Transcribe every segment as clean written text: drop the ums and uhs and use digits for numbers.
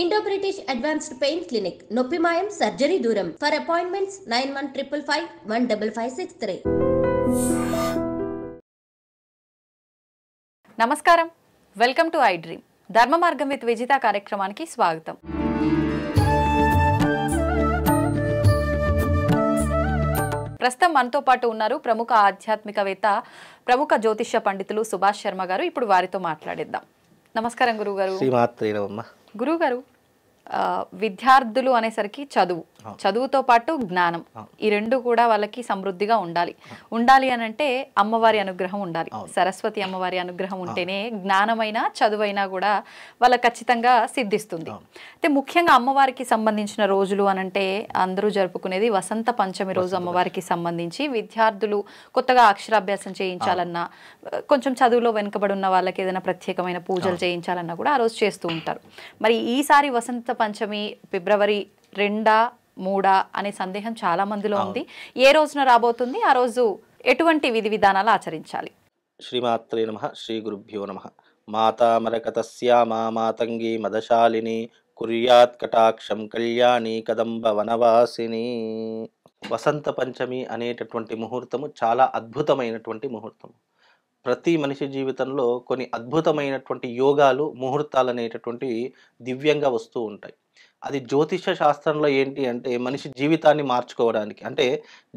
Indo British advanced pain clinic నొప్పి మాయం surgery దూరం ఫర్ అపాయింట్మెంట్స్ 9155515563. నమస్కారం, వెల్కమ్ టు ఐ డ్రీమ్. ధర్మ మార్గం విత్ విజిత కార్యక్రమానికి స్వాగతం. ప్రస్తుతం మనతో పాటు ఉన్నారు ప్రముఖ ఆధ్యాత్మికవేత్త, ప్రముఖ జ్యోతిష్య పండితులు సుభాష్ శర్మ గారు. ఇప్పుడు వారితో మాట్లాడిద్దాం. నమస్కారం గురుగారు. గురుగారు, విద్యార్థులు అనేసరికి చదువుతో పాటు జ్ఞానం, ఈ రెండు కూడా వాళ్ళకి సమృద్ధిగా ఉండాలి అని అంటే అమ్మవారి అనుగ్రహం ఉండాలి. సరస్వతి అమ్మవారి అనుగ్రహం ఉంటేనే జ్ఞానమైన చదువైనా కూడా వాళ్ళకి ఖచ్చితంగా సిద్ధిస్తుంది. అయితే ముఖ్యంగా అమ్మవారికి సంబంధించిన రోజులు అనంటే అందరూ జరుపుకునేది వసంత పంచమి రోజు. అమ్మవారికి సంబంధించి విద్యార్థులు కొత్తగా అక్షరాభ్యాసం చేయించాలన్నా, కొంచెం చదువులో వెనుకబడి ఉన్న వాళ్ళకి ఏదైనా ప్రత్యేకమైన పూజలు చేయించాలన్నా కూడా ఆ రోజు చేస్తూ ఉంటారు. మరి ఈసారి వసంత పంచమి ఫిబ్రవరి 2, 3 అనే సందేహం చాలా మందిలో ఉంది. ఏ రోజున రాబోతుంది, ఆ రోజు ఎటువంటి విధి విధానాలు ఆచరించాలి? శ్రీమాత్రే నమః. శ్రీ గురుభ్యో నమః. మాతామరకతస్యామా మాతంగి మదశాలిని కుర్యాత్ కటాక్షం కళ్యాణి కదంబ వనవాసిని. వసంత పంచమి అనేటటువంటి ముహూర్తము చాలా అద్భుతమైనటువంటి ముహూర్తం. ప్రతి మనిషి జీవితంలో కొన్ని అద్భుతమైనటువంటి యోగాలు, ముహూర్తాలు అనేటటువంటి దివ్యంగా వస్తూ ఉంటాయి. అది జ్యోతిష శాస్త్రంలో ఏంటి అంటే మనిషి జీవితాన్ని మార్చుకోవడానికి, అంటే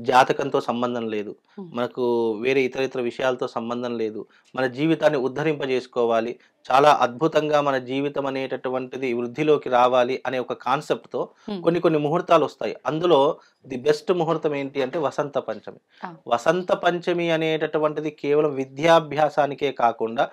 జాతకంతో సంబంధం లేదు, మనకు వేరే ఇతర విషయాలతో సంబంధం లేదు, మన జీవితాన్ని ఉద్ధరింపజేసుకోవాలి, చాలా అద్భుతంగా మన జీవితం అనేటటువంటిది వృద్ధిలోకి రావాలి అనే ఒక కాన్సెప్ట్తో కొన్ని ముహూర్తాలు వస్తాయి. అందులో ది బెస్ట్ ముహూర్తం ఏంటి అంటే వసంత పంచమి. వసంత పంచమి అనేటటువంటిది కేవలం విద్యాభ్యాసానికే కాకుండా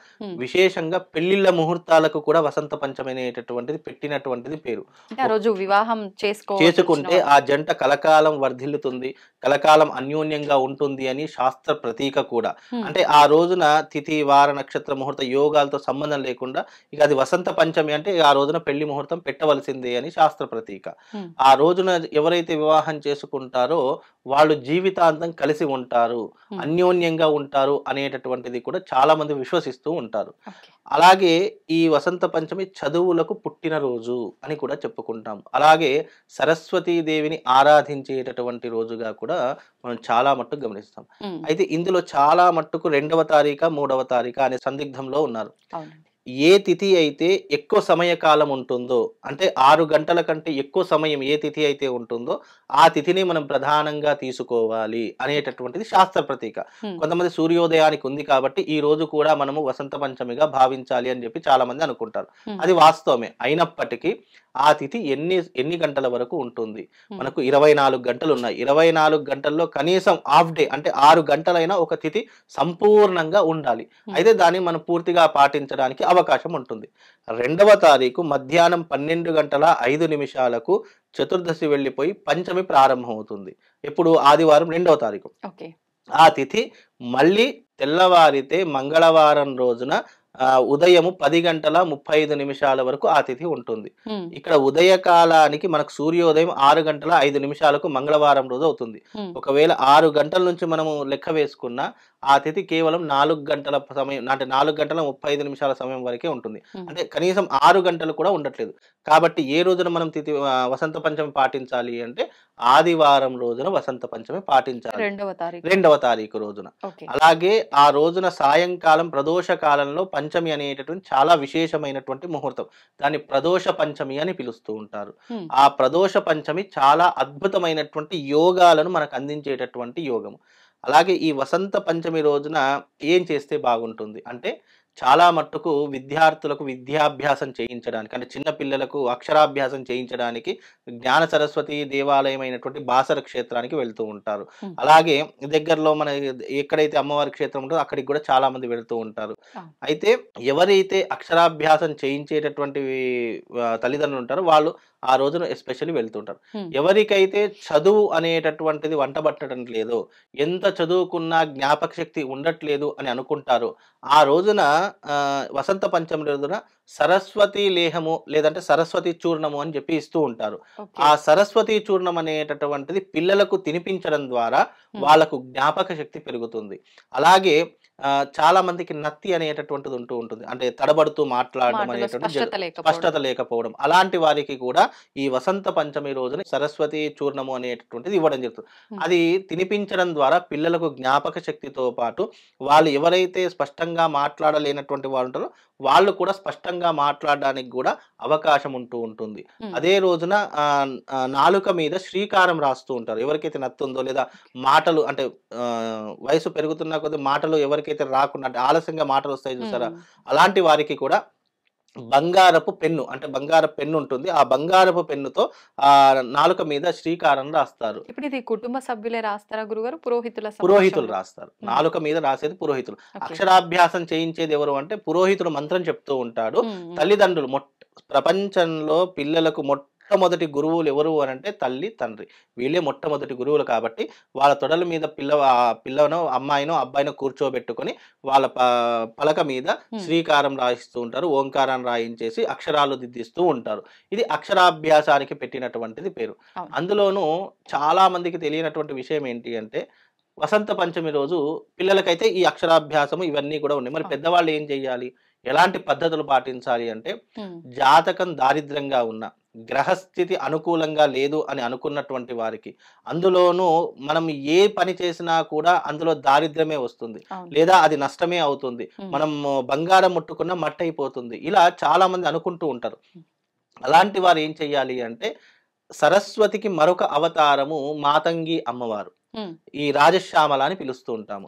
విశేషంగా పెళ్లిళ్ళ ముహూర్తాలకు కూడా వసంత పంచమి అనేటటువంటిది పెట్టినటువంటిది పేరు. ఆ రోజు వివాహం చేసుకుంటే ఆ జంట కలకాలం వర్ధిల్లుతుంది, కలకాలం అన్యోన్యంగా ఉంటుంది అని శాస్త్ర ప్రతీక కూడా. అంటే ఆ రోజున తిథి, వార, నక్షత్ర, ముహూర్త యోగాలతో సంబంధం లేకుండా ఇక అది వసంత పంచమి అంటే ఆ రోజున పెళ్లి ముహూర్తం పెట్టవలసిందే అని శాస్త్ర ప్రతీక. ఆ రోజున ఎవరైతే వివాహం చేసుకుంటారో వాళ్ళు జీవితాంతం కలిసి ఉంటారు, అన్యోన్యంగా ఉంటారు అనేటటువంటిది కూడా చాలా మంది విశ్వసిస్తూ ఉంటారు. అలాగే ఈ వసంత పంచమి చదువులకు పుట్టినరోజు అని కూడా చెప్పుకుంటాం. అలాగే సరస్వతీదేవిని ఆరాధించేటటువంటి రోజుగా కూడా మనం చాలా మట్టుకు గమనిస్తాం. అయితే ఇందులో చాలా మట్టుకు 2వ తారీఖు 3వ తారీఖు అనే సందిగ్ధంలో ఉన్నారు. ఏ తిథి అయితే ఎక్కువ సమయకాలం ఉంటుందో, అంటే 6 గంటల కంటే ఎక్కువ సమయం ఏ తిథి అయితే ఉంటుందో ఆ తిథిని మనం ప్రధానంగా తీసుకోవాలి అనేటటువంటిది శాస్త్ర ప్రతీక. కొంతమంది సూర్యోదయానికి ఉంది కాబట్టి ఈ రోజు కూడా మనము వసంత పంచమిగా భావించాలి అని చెప్పి చాలా మంది అనుకుంటారు. అది వాస్తవమే. అయినప్పటికీ ఆ తిథి ఎన్ని గంటల వరకు ఉంటుంది? మనకు 24 గంటలు ఉన్నాయి. 24 గంటల్లో కనీసం హాఫ్ డే అంటే 6 గంటలైనా ఒక తిథి సంపూర్ణంగా ఉండాలి. అయితే దాన్ని మనం పూర్తిగా పాటించడానికి అవకాశం ఉంటుంది. 2వ తారీఖు మధ్యాహ్నం 12:05 చతుర్దశి వెళ్ళిపోయి పంచమి ప్రారంభమవుతుంది. ఎప్పుడు? ఆదివారం 2వ తారీఖు. ఆ తిథి మళ్ళీ తెల్లవారితే మంగళవారం రోజున ఉదయము 10:35 వరకు ఆ తిథి ఉంటుంది. ఇక్కడ ఉదయకాలానికి మనకు సూర్యోదయం 6:05 మంగళవారం రోజు అవుతుంది. ఒకవేళ 6 గంటల నుంచి మనము లెక్క వేసుకున్నా ఆ తిథి కేవలం 4 గంటల సమయం, అంటే 4:35 సమయం వరకే ఉంటుంది. అంటే కనీసం 6 గంటలు కూడా ఉండట్లేదు. కాబట్టి ఏ రోజున మనం తిథి వసంత పంచమి పాటించాలి అంటే ఆదివారం రోజున వసంత పంచమి పాటించాలి, 2వ తారీఖు రోజున. అలాగే ఆ రోజున సాయంకాలం ప్రదోష కాలంలో పంచమి అనేటటువంటి చాలా విశేషమైనటువంటి ముహూర్తం. దాన్ని ప్రదోష పంచమి అని పిలుస్తూ ఉంటారు. ఆ ప్రదోష పంచమి చాలా అద్భుతమైనటువంటి యోగాలను మనకు అందించేటటువంటి యోగము. అలాగే ఈ వసంత పంచమి రోజున ఏం చేస్తే బాగుంటుంది అంటే చాలా మట్టుకు విద్యార్థులకు విద్యాభ్యాసం చేయించడానికి, అంటే చిన్న పిల్లలకు అక్షరాభ్యాసం చేయించడానికి జ్ఞాన సరస్వతి దేవాలయం అయినటువంటి బాసర క్షేత్రానికి వెళ్తూ ఉంటారు. అలాగే దగ్గరలో మన ఎక్కడైతే అమ్మవారి క్షేత్రం ఉంటుందో అక్కడికి కూడా చాలా మంది వెళ్తూ ఉంటారు. అయితే ఎవరైతే అక్షరాభ్యాసం చేయించేటటువంటి తల్లిదండ్రులు ఉంటారో వాళ్ళు ఆ రోజున ఎస్పెషల్లీ వెళ్తుంటారు. ఎవరికైతే చదువు అనేటటువంటిది వంటబట్టడం లేదో, ఎంత చదువుకున్నా జ్ఞాపక శక్తి ఉండట్లేదు అని అనుకుంటారో ఆ రోజున వసంత పంచమి రోజున సరస్వతి లేహము లేదంటే సరస్వతి చూర్ణము అని చెప్పి ఇస్తూ ఉంటారు. ఓకే. ఆ సరస్వతి చూర్ణం అనేటటువంటిది పిల్లలకు తినిపించడం ద్వారా వాళ్ళకు జ్ఞాపక శక్తి పెరుగుతుంది. అలాగే చాలా మందికి నత్తి అనేటటువంటిది ఉంటూ ఉంటుంది. అంటే తడబడుతూ మాట్లాడడం మాటలో అనేటువంటి స్పష్టత స్పష్టత లేకపోవడం. అలాంటి వారికి కూడా ఈ వసంత పంచమి రోజున సరస్వతి చూర్ణము అనేటటువంటిది ఇవ్వడం జరుగుతుంది. అది తినిపించడం ద్వారా పిల్లలకు జ్ఞాపక శక్తితో పాటు వాళ్ళు ఎవరైతే స్పష్టంగా మాట్లాడలేనటువంటి వాళ్ళు ఉంటారో వాళ్ళు కూడా స్పష్టంగా మాట్లాడడానికి కూడా అవకాశం ఉంటూ ఉంటుంది. అదే రోజున నాలుక మీద శ్రీకారం రాస్తూ ఉంటారు. ఎవరికైతే నత్తుందో లేదా మాటలు అంటే వయసు పెరుగుతున్న కొద్ది మాటలు ఎవరికైతే రాకుండా అంటే ఆలస్యంగా మాటలు వస్తాయి చూసారా, అలాంటి వారికి కూడా బంగారపు పెన్ను అంటే బంగారపు పెన్ను ఉంటుంది. ఆ బంగారపు పెన్నుతో ఆ నాలుక మీద శ్రీకారం రాస్తారు. ఇప్పుడు ఇది కుటుంబ సభ్యులే రాస్తారా గురుగారు? పురోహితులు రాస్తారు. నాలుక మీద రాసేది పురోహితులు. అక్షరాభ్యాసం చేయించేది ఎవరు అంటే పురోహితుడు మంత్రం చెప్తూ ఉంటాడు. తల్లిదండ్రులు ప్రపంచంలో పిల్లలకు మొట్టమొదటి గురువులు ఎవరు అని అంటే తల్లి తండ్రి, వీళ్ళే మొట్టమొదటి గురువులు. కాబట్టి వాళ్ళ తొడల మీద పిల్లనో అమ్మాయినో అబ్బాయినో కూర్చోబెట్టుకొని వాళ్ళ పలక మీద శ్రీకారం రాయిస్తూ ఉంటారు. ఓంకారాన్ని రాయించేసి అక్షరాలు దిద్దిస్తూ ఉంటారు. ఇది అక్షరాభ్యాసానికి పెట్టినటువంటిది పేరు. అందులోనూ చాలా మందికి తెలియనటువంటి విషయం ఏంటి అంటే వసంత పంచమి రోజు పిల్లలకైతే ఈ అక్షరాభ్యాసము ఇవన్నీ కూడా ఉన్నాయి. మరి పెద్దవాళ్ళు ఏం చెయ్యాలి, ఎలాంటి పద్ధతులు పాటించాలి అంటే జాతకం దారిద్ర్యంగా ఉన్న గ్రహస్థితి అనుకూలంగా లేదు అని అనుకున్నటువంటి వారికి, అందులోనూ మనం ఏ పని చేసినా కూడా అందులో దారిద్ర్యమే వస్తుంది లేదా అది నష్టమే అవుతుంది, మనం బంగారం ముట్టుకున్న మట్టి అయిపోతుంది, ఇలా చాలా మంది అనుకుంటూ ఉంటారు. అలాంటి వారు ఏం చెయ్యాలి అంటే సరస్వతికి మరొక అవతారము మాతంగి అమ్మవారు, ఈ రాజశ్యామల అని పిలుస్తూ ఉంటాము.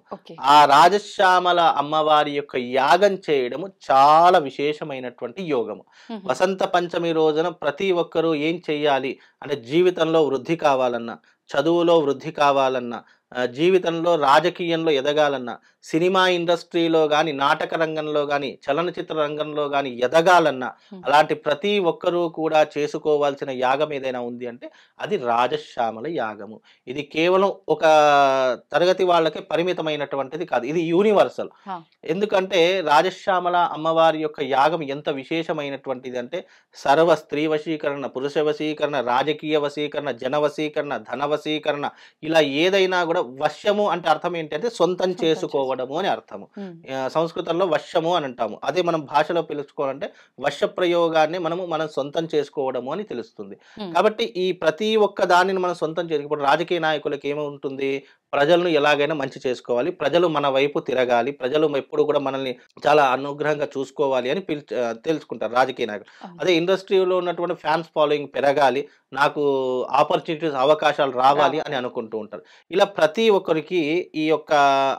ఆ రాజశ్యామల అమ్మవారి యొక్క యాగం చేయడము చాలా విశేషమైనటువంటి యోగము. వసంత పంచమి రోజున ప్రతి ఒక్కరూ ఏం చెయ్యాలి అంటే జీవితంలో వృద్ధి కావాలన్నా, చదువులో వృద్ధి కావాలన్నా, జీవితంలో రాజకీయంలో ఎదగాలన్నా, సినిమా ఇండస్ట్రీలో కానీ నాటక రంగంలో కానీ చలనచిత్ర రంగంలో కానీ ఎదగాలన్నా, అలాంటి ప్రతి ఒక్కరూ కూడా చేసుకోవాల్సిన యాగం ఏదైనా ఉంది అంటే అది రాజశ్యామల యాగము. ఇది కేవలం ఒక తరగతి వాళ్ళకే పరిమితమైనటువంటిది కాదు, ఇది యూనివర్సల్. ఎందుకంటే రాజశ్యామల అమ్మవారి యొక్క యాగం ఎంత విశేషమైనటువంటిది అంటే సర్వ స్త్రీ వశీకరణ, పురుష వశీకరణ, రాజకీయ వశీకరణ, జన వశీకరణ, ధన వశీకరణ, ఇలా ఏదైనా కూడా వశ్యము అంటే అర్థం ఏంటంటే సొంతం చేసుకోవడము అని అర్థము. సంస్కృతంలో వశ్యము అని అంటాము. అదే మనం భాషలో పిలుచుకోవాలంటే వశ్య ప్రయోగాన్ని మనం సొంతం చేసుకోవడము అని తెలుస్తుంది. కాబట్టి ఈ ప్రతి ఒక్క దానిని మనం సొంతం చేసుకో, ఇప్పుడు రాజకీయ నాయకులకు ఏముంటుంది, ప్రజలను ఎలాగైనా మంచి చేసుకోవాలి, ప్రజలు మన వైపు తిరగాలి, ప్రజలు ఎప్పుడు కూడా మనల్ని చాలా అనుగ్రహంగా చూసుకోవాలి అని తెలుసుకుంటారు రాజకీయ నాయకులు. అదే ఇండస్ట్రీలో ఉన్నటువంటి ఫ్యాన్స్ ఫాలోయింగ్ పెరగాలి, నాకు ఆపర్చునిటీస్ అవకాశాలు రావాలి అని అనుకుంటూ ఉంటారు. ఇలా ప్రతి ఒక్కరికి ఈ యొక్క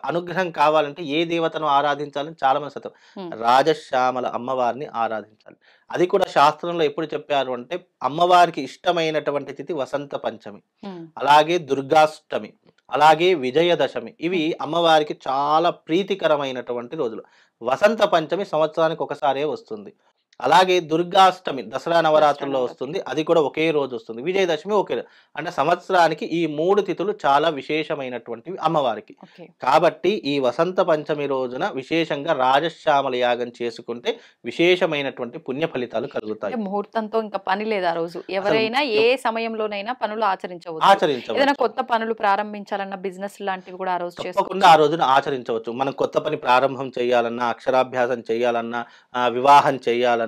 అనుగ్రహం కావాలంటే ఏ దేవతను ఆరాధించాలని చాలా మంది సత్యం, రాజశ్యామల అమ్మవారిని ఆరాధించాలి. అది కూడా శాస్త్రంలో ఎప్పుడు చెప్పారు అంటే అమ్మవారికి ఇష్టమైనటువంటి తిథి వసంత పంచమి, అలాగే దుర్గాష్టమి, అలాగే విజయదశమి. ఇవి అమ్మవారికి చాలా ప్రీతికరమైనటువంటి రోజులు. వసంత పంచమి సంవత్సరానికి ఒకసారే వస్తుంది. అలాగే దుర్గాష్టమి దసరా నవరాత్రుల్లో వస్తుంది, అది కూడా ఒకే రోజు వస్తుంది. విజయదశమి ఒకే, అంటే సంవత్సరానికి ఈ 3 తిథులు చాలా విశేషమైనటువంటివి అమ్మవారికి. కాబట్టి ఈ వసంత పంచమి రోజున విశేషంగా రాజశ్యామల యాగం చేసుకుంటే విశేషమైనటువంటి పుణ్య ఫలితాలు కలుగుతాయి. ముహూర్తంతో ఇంకా పని లేదు. ఆ రోజు ఎవరైనా ఏ సమయంలోనైనా పనులు ఆచరించవచ్చు. ఏదైనా కొత్త పనులు ప్రారంభించాలన్న బిజినెస్ లాంటివి కూడా ఆ రోజు తప్పకుండా ఆ రోజున ఆచరించవచ్చు. మనం కొత్త పని ప్రారంభం చేయాలన్నా, అక్షరాభ్యాసం చేయాలన్నా, వివాహం చేయాలన్నా,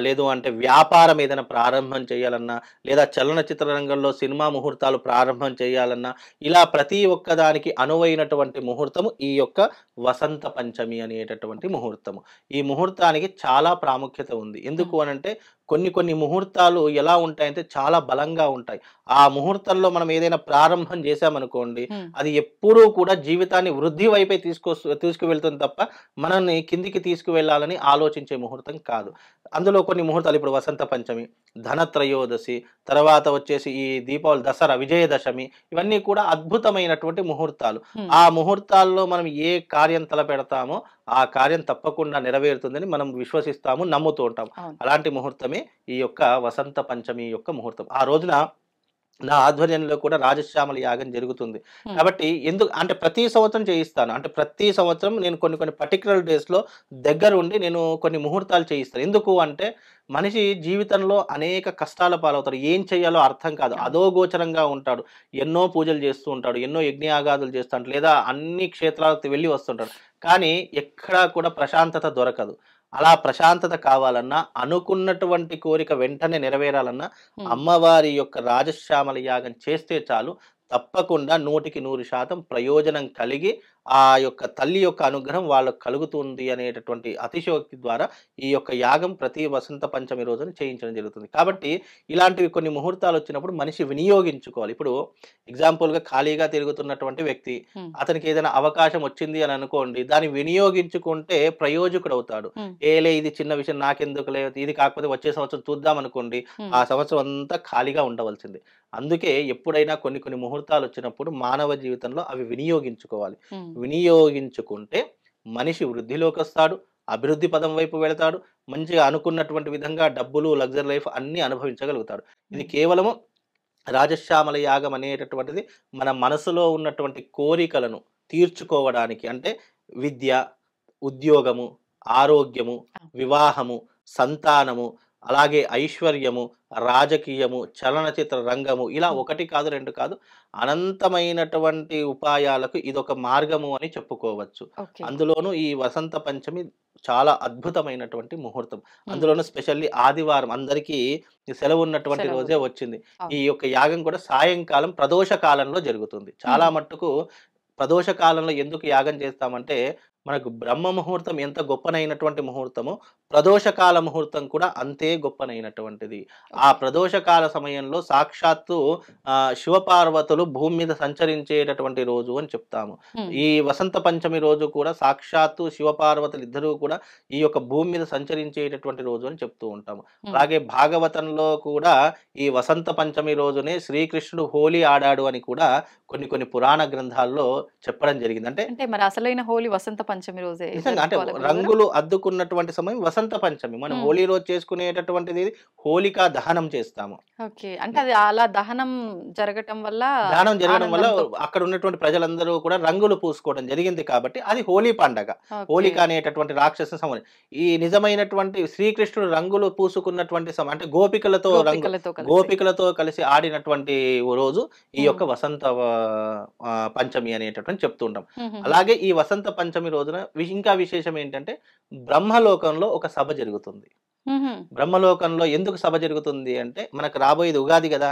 లేదు అంటే వ్యాపారం ఏదైనా ప్రారంభం చేయాలన్నా, లేదా చలనచిత్ర రంగంలో సినిమా ముహూర్తాలు ప్రారంభం చేయాలన్నా, ఇలా ప్రతి ఒక్కదానికి అనువైనటువంటి ముహూర్తము ఈ యొక్క వసంత పంచమి అనేటటువంటి ముహూర్తము. ఈ ముహూర్తానికి చాలా ప్రాముఖ్యత ఉంది. ఎందుకు అనంటే కొన్ని ముహూర్తాలు ఎలా ఉంటాయంటే చాలా బలంగా ఉంటాయి. ఆ ముహూర్తంలో మనం ఏదైనా ప్రారంభం చేశామనుకోండి, అది ఎప్పుడూ కూడా జీవితాన్ని వృద్ధి వైపే తీసుకువెళ్తుంది తప్ప మనల్ని కిందికి తీసుకువెళ్ళాలని ఆలోచించే ముహూర్తం కాదు. అందులో కొన్ని ముహూర్తాలు ఇప్పుడు వసంత పంచమి, ధనత్రయోదశి, తర్వాత వచ్చేసి ఈ దీపావళి, దసరా, విజయదశమి, ఇవన్నీ కూడా అద్భుతమైనటువంటి ముహూర్తాలు. ఆ ముహూర్తాల్లో మనం ఏ కార్యం తలపెడతామో ఆ కార్యం తప్పకుండా నెరవేరుతుందని మనం విశ్వసిస్తాము, నమ్ముతూ ఉంటాం. అలాంటి ముహూర్తమే ఈ యొక్క వసంత పంచమి యొక్క ముహూర్తం. ఆ రోజున నా ఆధ్వర్యంలో కూడా రాజశ్యామల యాగం జరుగుతుంది. కాబట్టి ఎందుకు అంటే ప్రతి సంవత్సరం చేయిస్తాను. అంటే ప్రతి సంవత్సరం నేను కొన్ని పర్టిక్యులర్ డేస్‌లో దగ్గరుండి నేను కొన్ని ముహూర్తాలు చేయిస్తాను. ఎందుకు అంటే మనిషి జీవితంలో అనేక కష్టాల పాలవుతాడు. ఏం చేయాలో అర్థం కాదు. అధోగోచరంగా ఉంటాడు. ఎన్నో పూజలు చేస్తూ ఉంటాడు. ఎన్నో యజ్ఞయాగాదులు చేస్తాడు. లేదా అన్ని క్షేత్రాలకు వెళ్లి వస్తుంటాడు. కానీ ఎక్కడా కూడా ప్రశాంతత దొరకదు. అలా ప్రశాంతత కావాలన్నా, అనుకున్నటువంటి కోరిక వెంటనే నెరవేరాలన్నా అమ్మవారి యొక్క రాజశ్యామల యాగం చేస్తే చాలు. తప్పకుండా 100% ప్రయోజనం కలిగి ఆ యొక్క తల్లి యొక్క అనుగ్రహం వాళ్ళకు కలుగుతుంది అనేటటువంటి అతిశయోక్తి ద్వారా ఈ యొక్క యాగం ప్రతి వసంత పంచమి రోజున చేయించడం జరుగుతుంది. కాబట్టి ఇలాంటివి కొన్ని ముహూర్తాలు వచ్చినప్పుడు మనిషి వినియోగించుకోవాలి. ఇప్పుడు ఎగ్జాంపుల్‌గా ఖాళీగా తిరుగుతున్నటువంటి వ్యక్తి, అతనికి ఏదైనా అవకాశం వచ్చింది అని అనుకోండి, దాన్ని వినియోగించుకుంటే ప్రయోజకుడవుతాడు. ఏలే ఇది చిన్న విషయం నాకెందుకులే, ఇది కాకపోతే వచ్చే సంవత్సరం చూద్దాం అనుకోండి, ఆ సంవత్సరం అంతా ఖాళీగా ఉండవలసిందే. అందుకే ఎప్పుడైనా కొన్ని ముహూర్తాలు వచ్చినప్పుడు మానవ జీవితంలో అవి వినియోగించుకోవాలి. వినియోగించుకుంటే మనిషి వృద్ధిలోకి వస్తాడు, అభివృద్ధి పదం వైపు వెళతాడు, మంచిగా అనుకున్నటువంటి విధంగా డబ్బులు, లగ్జరీ లైఫ్ అన్ని అనుభవించగలుగుతాడు. ఇది కేవలము రాజశ్యామల యాగం అనేటటువంటిది మన మనసులో ఉన్నటువంటి కోరికలను తీర్చుకోవడానికి, అంటే విద్య, ఉద్యోగము, ఆరోగ్యము, వివాహము, సంతానము, అలాగే ఐశ్వర్యము, రాజకీయము, చలనచిత్ర రంగము, ఇలా 1 కాదు 2 కాదు అనంతమైనటువంటి ఉపాయాలకు ఇదొక మార్గము అని చెప్పుకోవచ్చు. అందులోనూ ఈ వసంత పంచమి చాలా అద్భుతమైనటువంటి ముహూర్తం. అందులోనూ స్పెషల్లీ ఆదివారం అందరికీ సెలవు ఉన్నటువంటి రోజే వచ్చింది. ఈ యొక్క యాగం కూడా సాయంకాలం ప్రదోష కాలంలో జరుగుతుంది. చాలా మట్టుకు ప్రదోష కాలంలో ఎందుకు యాగం చేస్తామంటే మనకు బ్రహ్మ ముహూర్తం ఎంత గొప్పనైనటువంటి ముహూర్తమో ప్రదోషకాల ముహూర్తం కూడా అంతే గొప్పనైనటువంటిది. ఆ ప్రదోషకాల సమయంలో సాక్షాత్తు శివపార్వతులు భూమి మీద సంచరించేటటువంటి రోజు అని చెప్తాము. ఈ వసంత పంచమి రోజు కూడా సాక్షాత్తు శివపార్వతులు ఇద్దరూ కూడా ఈ యొక్క భూమి మీద సంచరించేటటువంటి రోజు అని చెప్తూ ఉంటాము. అలాగే భాగవతంలో కూడా ఈ వసంత పంచమి రోజునే శ్రీకృష్ణుడు హోలీ ఆడాడు అని కూడా కొన్ని పురాణ గ్రంథాల్లో చెప్పడం జరిగింది. అంటే మరి అసలైన హోలీ వసంత పంచమి రోజే. అంటే రంగులు అద్దుకున్నటువంటి సమయం వసంత పంచమి. మనం హోలీ రోజు చేసుకునేటటువంటిది హోలికా దహనం చేస్తాము. అంటే అది అలా దహనం జరగడం వల్ల అక్కడ ఉన్నటువంటి ప్రజలందరూ కూడా రంగులు పూసుకోవడం జరిగింది కాబట్టి అది హోలీ పండగ. హోలిక అనేటటువంటి రాక్షస సమయం. ఈ నిజమైనటువంటి శ్రీకృష్ణుడు రంగులు పూసుకున్నటువంటి సమయం అంటే గోపికలతో కలిసి ఆడినటువంటి రోజు ఈ యొక్క వసంత పంచమి అనేటటువంటి చెప్తూ ఉంటాం. అలాగే ఈ వసంత పంచమి రోజున ఇంకా విశేషం ఏంటంటే బ్రహ్మలోకంలో ఒక సభ జరుగుతుంది. బ్రహ్మలోకంలో ఎందుకు సభ జరుగుతుంది అంటే మనకు రాబోయేది ఉగాది కదా.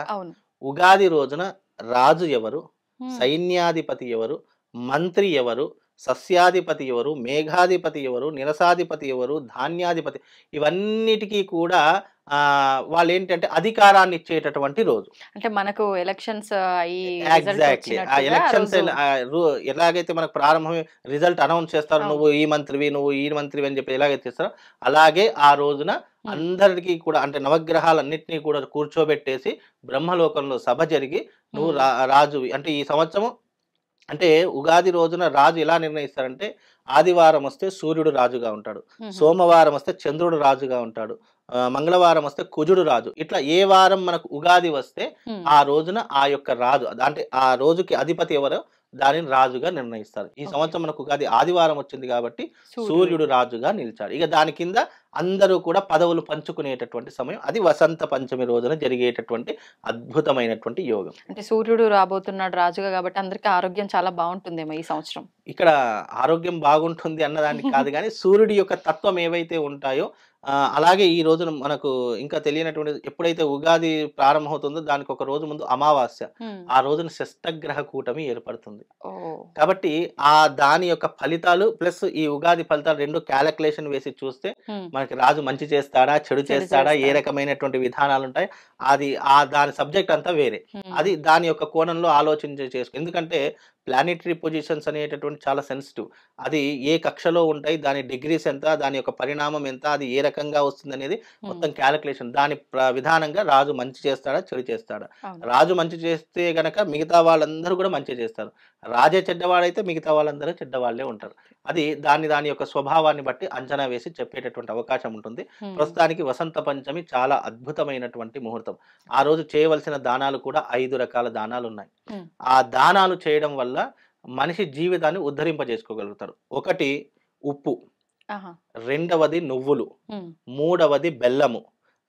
ఉగాది రోజున రాజు ఎవరు, సైన్యాధిపతి ఎవరు, మంత్రి ఎవరు, సస్యాధిపతి ఎవరు, మేఘాధిపతి ఎవరు, నిరసాధిపతి ఎవరు, ధాన్యాధిపతి, ఇవన్నిటికీ కూడా వాళ్ళు ఏంటంటే అధికారాన్ని ఇచ్చేటటువంటి రోజు. అంటే మనకు ఎలక్షన్స్ ఎగ్జాక్ట్లీ ఆ ఎలక్షన్స్ ఎలాగైతే మనకు ప్రారంభమే రిజల్ట్ అనౌన్స్ చేస్తారు, నువ్వు ఈ మంత్రివి, నువ్వు ఈ మంత్రివి అని చెప్పి ఎలాగైతే చేస్తారో అలాగే ఆ రోజున అందరికీ కూడా అంటే నవగ్రహాలన్నింటినీ కూడా కూర్చోబెట్టేసి బ్రహ్మలోకంలో సభ జరిగి నువ్వు రాజువి అంటే ఈ సంవత్సరం అంటే ఉగాది రోజున రాజు ఎలా నిర్ణయిస్తారంటే ఆదివారం వస్తే సూర్యుడు రాజుగా ఉంటాడు, సోమవారం వస్తే చంద్రుడు రాజుగా ఉంటాడు, మంగళవారం వస్తే కుజుడు రాజు. ఇట్లా ఏ వారం మనకు ఉగాది వస్తే ఆ రోజున ఆ యొక్క రాజు అంటే ఆ రోజుకి అధిపతి ఎవరో దానిని రాజుగా నిర్ణయిస్తారు. ఈ సంవత్సరం మనకు ఉగాది ఆదివారం వచ్చింది కాబట్టి సూర్యుడు రాజుగా నిలిచాడు. ఇక దాని కింద అందరూ కూడా పదవులు పంచుకునేటటువంటి సమయం. అది వసంత పంచమి రోజున జరిగేటటువంటి అద్భుతమైనటువంటి యోగం. అంటే సూర్యుడు రాబోతున్నాడు రాజుగా కాబట్టి అందరికీ ఆరోగ్యం చాలా బాగుంటుందేమో ఈ సంవత్సరం. ఇక్కడ ఆరోగ్యం బాగుంటుంది అన్నదానికి కాదు కానీ సూర్యుడి యొక్క తత్వం ఏవైతే ఉంటాయో అలాగే ఈ రోజున మనకు ఇంకా తెలియనటువంటి ఎప్పుడైతే ఉగాది ప్రారంభమవుతుందో దానికి ఒక రోజు ముందు అమావాస్య, ఆ రోజున షష్టగ్రహ కూటమి ఏర్పడుతుంది. కాబట్టి ఆ దాని యొక్క ఫలితాలు ప్లస్ ఈ ఉగాది ఫలితాలు రెండు క్యాలిక్యులేషన్ వేసి చూస్తే మనకి రాజు మంచి చేస్తాడా చెడు చేస్తాడా ఏ రకమైనటువంటి విధానాలు ఉంటాయి అది దాని సబ్జెక్ట్ అంతా వేరే. అది దాని యొక్క కోణంలో ఆలోచన చేసుకో. ఎందుకంటే ప్లానెటరీ పొజిషన్స్ అనేటటువంటి చాలా సెన్సిటివ్. అది ఏ కక్షలో ఉంటాయి, దాని డిగ్రీస్ ఎంత, దాని యొక్క పరిణామం ఎంత, అది ఏ రకంగా వస్తుందనేది మొత్తం క్యాలిక్యులేషన్. దాని విధానంగా రాజు మంచి చేస్తాడా, చెడు చేస్తాడా? రాజు మంచి చేస్తే గనక మిగతా వాళ్ళందరూ కూడా మంచి చేస్తారు. రాజే చెడ్డవాడైతే మిగతా వాళ్ళందరూ చెడ్డవాళ్ళే ఉంటారు. అది దాని యొక్క స్వభావాన్ని బట్టి అంచనా వేసి చెప్పేటటువంటి అవకాశం ఉంటుంది. ప్రస్తుతానికి వసంత పంచమి చాలా అద్భుతమైనటువంటి ముహూర్తం. ఆ రోజు చేయవలసిన దానాలు కూడా 5 రకాల దానాలు ఉన్నాయి. ఆ దానాలు చేయడం వల్ల మనిషి జీవితాన్ని ఉద్ధరింపజేసుకోగలుగుతారు. ఒకటి ఉప్పు, రెండవది నువ్వులు, మూడవది బెల్లము,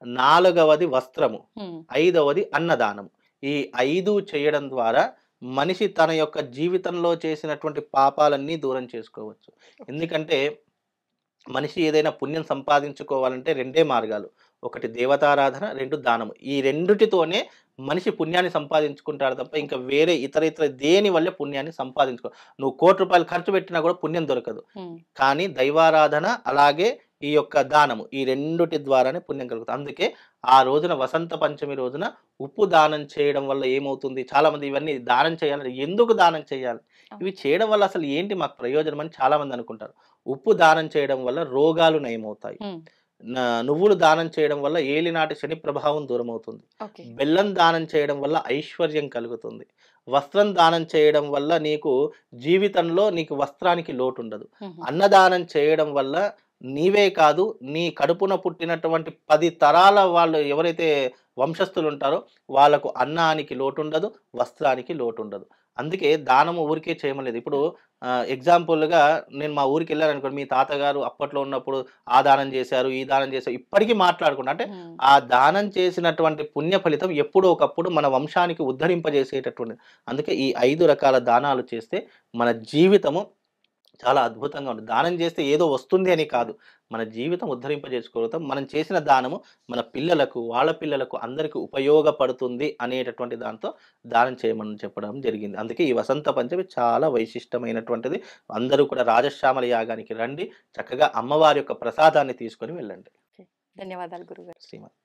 నాలుగవది వస్త్రము, ఐదవది అన్నదానము. ఈ 5 చేయడం ద్వారా మనిషి తన యొక్క జీవితంలో చేసినటువంటి పాపాలన్నీ దూరం చేసుకోవచ్చు. ఎందుకంటే మనిషి ఏదైనా పుణ్యం సంపాదించుకోవాలంటే 2 మార్గాలు. ఒకటి దేవతారాధన, 2 దానము. ఈ రెండిటితోనే మనిషి పుణ్యాన్ని సంపాదించుకుంటాడు తప్ప ఇంకా వేరే ఇతర దేని వల్లే పుణ్యాన్ని సంపాదించుకో. నువ్వు ₹1,00,00,000 ఖర్చు పెట్టినా కూడా పుణ్యం దొరకదు. కానీ దైవారాధన అలాగే ఈ యొక్క దానము, ఈ రెండిటి ద్వారానే పుణ్యం కలుగుతుంది. అందుకే ఆ రోజున వసంత పంచమి రోజున ఉప్పు దానం చేయడం వల్ల ఏమవుతుంది, చాలా మంది ఇవన్నీ దానం చేయాలి, ఎందుకు దానం చేయాలి, ఇవి చేయడం వల్ల అసలు ఏంటి మాకు ప్రయోజనం అని చాలా మంది అనుకుంటారు. ఉప్పు దానం చేయడం వల్ల రోగాలు నయమవుతాయి. నువ్వులు దానం చేయడం వల్ల ఏలినాటి శని ప్రభావం దూరం అవుతుంది. బెల్లం దానం చేయడం వల్ల ఐశ్వర్యం కలుగుతుంది. వస్త్రం దానం చేయడం వల్ల నీకు జీవితంలో నీకు వస్త్రానికి లోటు ఉండదు. అన్నదానం చేయడం వల్ల నీవే కాదు, నీ కడుపున పుట్టినటువంటి 10 తరాల వాళ్ళు ఎవరైతే వంశస్థులు ఉంటారో వాళ్ళకు అన్నానికి లోటు ఉండదు, వస్త్రానికి లోటు ఉండదు. అందుకే దానము ఊరికే చేయమలేదు. ఇప్పుడు ఎగ్జాంపుల్గా నేను మా ఊరికి వెళ్ళాను అనుకోండి, మీ తాతగారు అప్పట్లో ఉన్నప్పుడు ఆ దానం చేశారు, ఈ దానం చేశారు, ఇప్పటికీ మాట్లాడుకుంటా. అంటే ఆ దానం చేసినటువంటి పుణ్య ఫలితం ఎప్పుడో ఒకప్పుడు మన వంశానికి ఉద్ధరింపజేసేటటువంటి. అందుకే ఈ 5 రకాల దానాలు చేస్తే మన జీవితము చాలా అద్భుతంగా ఉంటుంది. దానం చేస్తే ఏదో వస్తుంది అని కాదు, మన జీవితం ఉద్ధరింపజేసుకోగలుగుతాం. మనం చేసిన దానము మన పిల్లలకు, వాళ్ళ పిల్లలకు అందరికీ ఉపయోగపడుతుంది అనేటటువంటి దాంతో దానం చేయమని చెప్పడం జరిగింది. అందుకే ఈ వసంత పంచమి చాలా వైశిష్టమైనటువంటిది. అందరూ కూడా రాజశ్యామల యాగానికి రండి, చక్కగా అమ్మవారి యొక్క ప్రసాదాన్ని తీసుకొని వెళ్ళండి. ధన్యవాదాలు గురుగారు. శ్రీమతి.